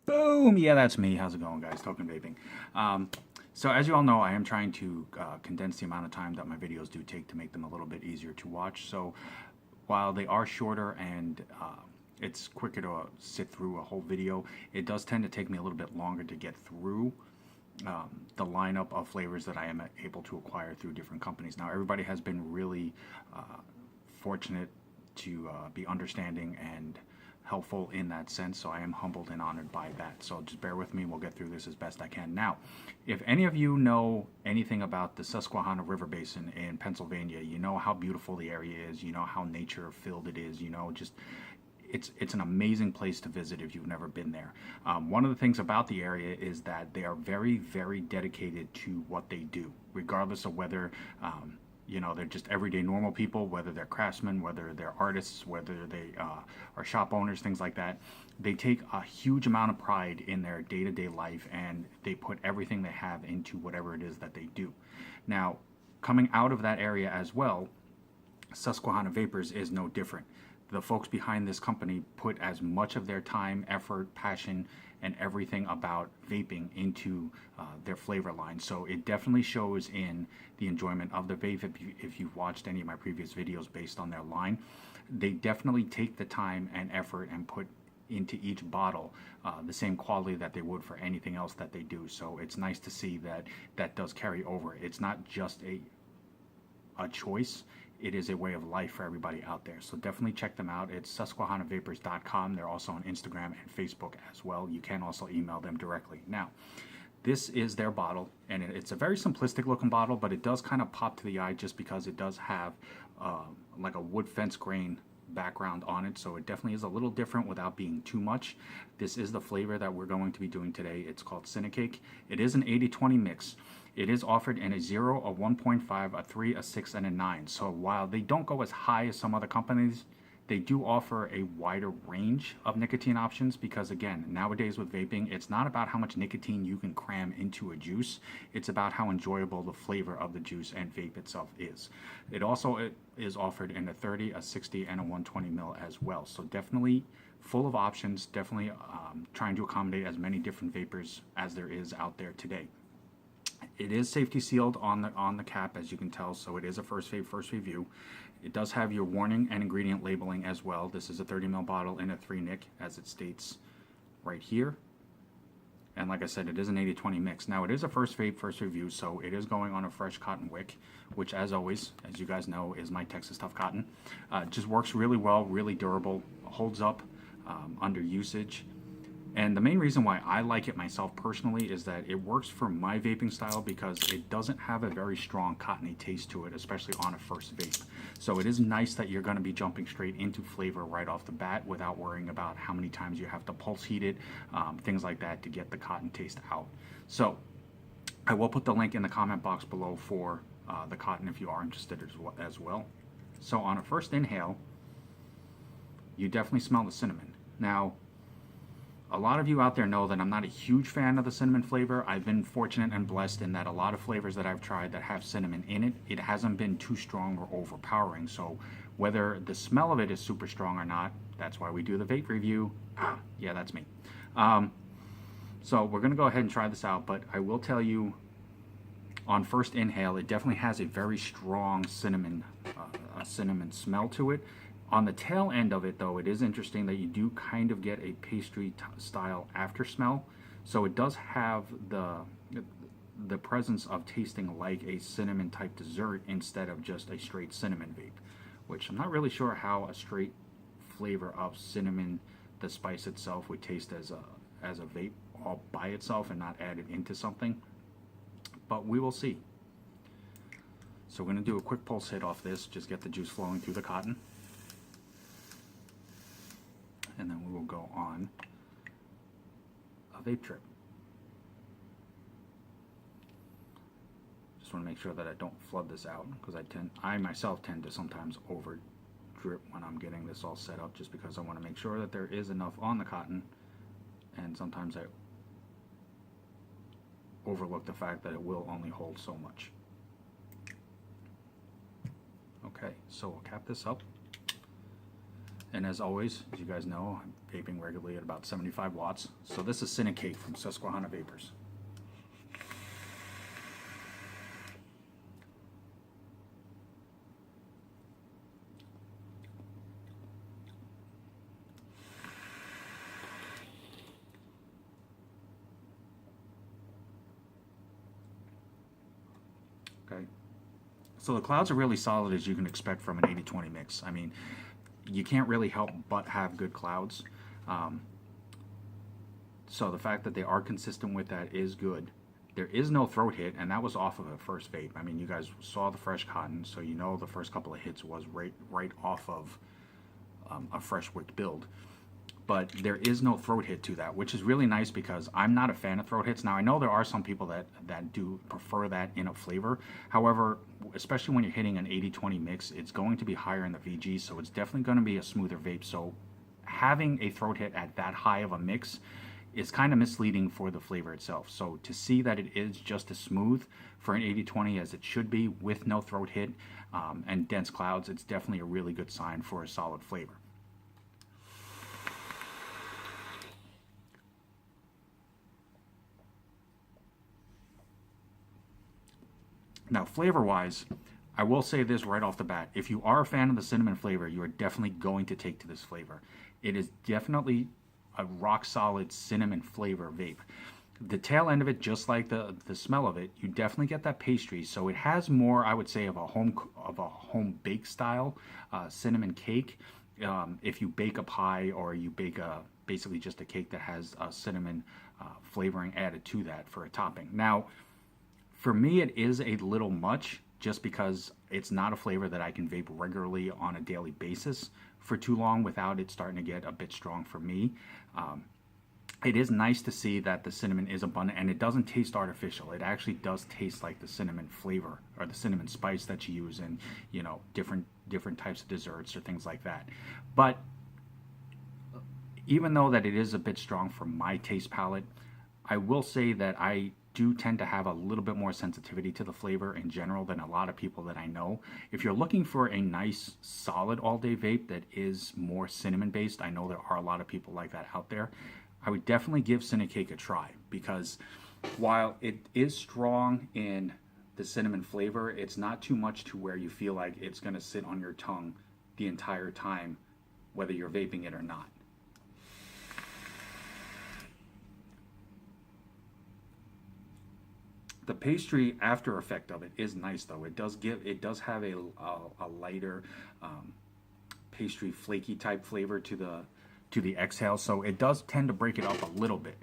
Boom! Yeah, that's me. How's it going, guys? Token vaping. So as you all know, I am trying to condense the amount of time that my videos do take to make them a little bit easier to watch. So while they are shorter and it's quicker to sit through a whole video, it does tend to take me a little bit longer to get through the lineup of flavors that I am able to acquire through different companies. Now, everybody has been really fortunate to be understanding and helpful in that sense, so I am humbled and honored by that. So just bear with me, we'll get through this as best I can. Now, if any of you know anything about the Susquehanna River Basin in Pennsylvania, you know how beautiful the area is, you know how nature filled it is, you know, just it's an amazing place to visit if you've never been there. One of the things about the area is that they are very, very dedicated to what they do, regardless of whether you know, they're just everyday normal people, whether they're craftsmen, whether they're artists, whether they are shop owners, things like that. They take a huge amount of pride in their day-to-day life, and they put everything they have into whatever it is that they do. Now, coming out of that area as well, Susquehanna Vapers is no different. The folks behind this company put as much of their time, effort, passion, and everything about vaping into their flavor line. So it definitely shows in the enjoyment of the vape. If you've watched any of my previous videos based on their line, they definitely take the time and effort and put into each bottle the same quality that they would for anything else that they do. So it's nice to see that that does carry over. It's not just a choice, it is a way of life for everybody out there. So definitely check them out. It's susquehannavapers.com. They're also on Instagram and Facebook as well. You can also email them directly. Now, this is their bottle, and it's a very simplistic looking bottle, but it does kind of pop to the eye just because it does have like a wood fence grain background on it, so it definitely is a little different without being too much. This is the flavor that we're going to be doing today. It's called Cinnacake. It is an 80-20 mix. It is offered in a 0, a 1.5, a 3, a 6, and a 9. So while they don't go as high as some other companies, they do offer a wider range of nicotine options because, again, nowadays with vaping, it's not about how much nicotine you can cram into a juice. It's about how enjoyable the flavor of the juice and vape itself is. It also is offered in a 30, a 60, and a 120 mil as well. So definitely full of options, definitely trying to accommodate as many different vapors as there is out there today. It is safety sealed on the cap, as you can tell, so it is a first vape, first review. It does have your warning and ingredient labeling as well. This is a 30 ml bottle in a 3-nic, as it states right here. And like I said, it is an 80-20 mix. Now, it is a first vape, first review, so it is going on a fresh cotton wick, which, as always, as you guys know, is my Texas Tough Cotton. Just works really well, really durable, holds up under usage. And the main reason why I like it myself personally is that it works for my vaping style because it doesn't have a very strong cottony taste to it, especially on a first vape. So it is nice that you're going to be jumping straight into flavor right off the bat without worrying about how many times you have to pulse heat it, things like that to get the cotton taste out. So I will put the link in the comment box below for the cotton if you are interested as well. So on a first inhale, you definitely smell the cinnamon. Now, a lot of you out there know that I'm not a huge fan of the cinnamon flavor. I've been fortunate and blessed in that a lot of flavors that I've tried that have cinnamon in it, it hasn't been too strong or overpowering. So whether the smell of it is super strong or not, that's why we do the vape review. Yeah, that's me. So we're going to go ahead and try this out, but I will tell you on first inhale, it definitely has a very strong cinnamon smell to it. On the tail end of it, though, it is interesting that you do kind of get a pastry style after smell. So it does have the presence of tasting like a cinnamon type dessert instead of just a straight cinnamon vape, which I'm not really sure how a straight flavor of cinnamon, the spice itself, would taste as a vape all by itself and not added into something. But we will see. So we're going to do a quick pulse hit off this, just get the juice flowing through the cotton. And then we will go on a vape trip. Just want to make sure that I don't flood this out because I myself tend to sometimes over drip when I'm getting this all set up, just because I want to make sure that there is enough on the cotton, and sometimes I overlook the fact that it will only hold so much. Okay, so we'll cap this up. And as always, as you guys know, I'm vaping regularly at about 75 watts. So this is Cinnacake from Susquehanna Vapers. Okay. So the clouds are really solid, as you can expect from an 80-20 mix. I mean, you can't really help but have good clouds. So the fact that they are consistent with that is good. There is no throat hit, and that was off of a first vape. I mean, you guys saw the fresh cotton, so you know the first couple of hits was right off of a fresh wick build. But there is no throat hit to that, which is really nice because I'm not a fan of throat hits. Now, I know there are some people that do prefer that in a flavor. However, especially when you're hitting an 80-20 mix, it's going to be higher in the VG, so it's definitely going to be a smoother vape. So having a throat hit at that high of a mix is kind of misleading for the flavor itself. So to see that it is just as smooth for an 80-20 as it should be with no throat hit and dense clouds, it's definitely a really good sign for a solid flavor. Now, flavor-wise, I will say this right off the bat. If you are a fan of the cinnamon flavor, you are definitely going to take to this flavor. It is definitely a rock-solid cinnamon flavor vape. The tail end of it, just like the smell of it, you definitely get that pastry. So it has more, I would say, of a home bake style cinnamon cake. If you bake a pie or you bake basically just a cake that has a cinnamon flavoring added to that for a topping. Now, for me, it is a little much just because it's not a flavor that I can vape regularly on a daily basis for too long without it starting to get a bit strong for me. It is nice to see that the cinnamon is abundant and it doesn't taste artificial. It actually does taste like the cinnamon flavor or the cinnamon spice that you use in, you know, different types of desserts or things like that. But even though that it is a bit strong for my taste palette, I will say that I do tend to have a little bit more sensitivity to the flavor in general than a lot of people that I know. If you're looking for a nice, solid all-day vape that is more cinnamon-based, I know there are a lot of people like that out there, I would definitely give Cinnacake a try because while it is strong in the cinnamon flavor, it's not too much to where you feel like it's going to sit on your tongue the entire time, whether you're vaping it or not. The pastry after effect of it is nice though. It does have a lighter pastry flaky type flavor to the exhale, so it does tend to break it up a little bit.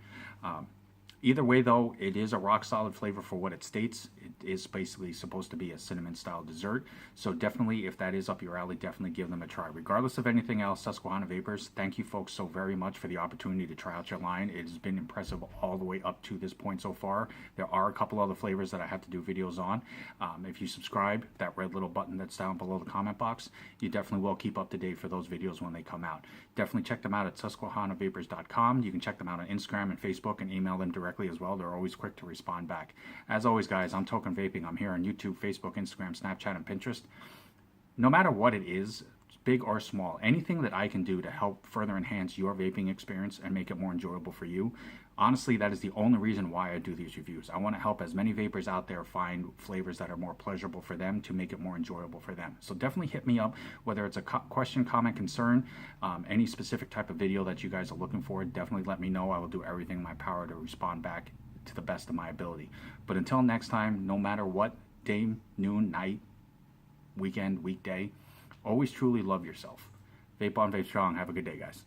Either way though, it is a rock solid flavor for what it states. It is basically supposed to be a cinnamon style dessert, so definitely if that is up your alley, definitely give them a try. Regardless of anything else, Susquehanna Vapers, thank you folks so very much for the opportunity to try out your line. It has been impressive all the way up to this point so far. There are a couple other flavors that I have to do videos on. If you subscribe, that red little button that's down below the comment box, you definitely will keep up to date for those videos when they come out. Definitely check them out at susquehannavapers.com. You can check them out on Instagram and Facebook and email them directly as well. They're always quick to respond back. As always, guys, I'm Token Vaping. I'm here on YouTube, Facebook, Instagram, Snapchat, and Pinterest. No matter what it is, big or small, anything that I can do to help further enhance your vaping experience and make it more enjoyable for you, honestly, that is the only reason why I do these reviews. I want to help as many vapors out there find flavors that are more pleasurable for them to make it more enjoyable for them. So definitely hit me up, whether it's a question, comment, concern, any specific type of video that you guys are looking for, definitely let me know. I will do everything in my power to respond back to the best of my ability. But until next time, no matter what day, noon, night, weekend, weekday, always truly love yourself. Vape on, vape strong. Have a good day, guys.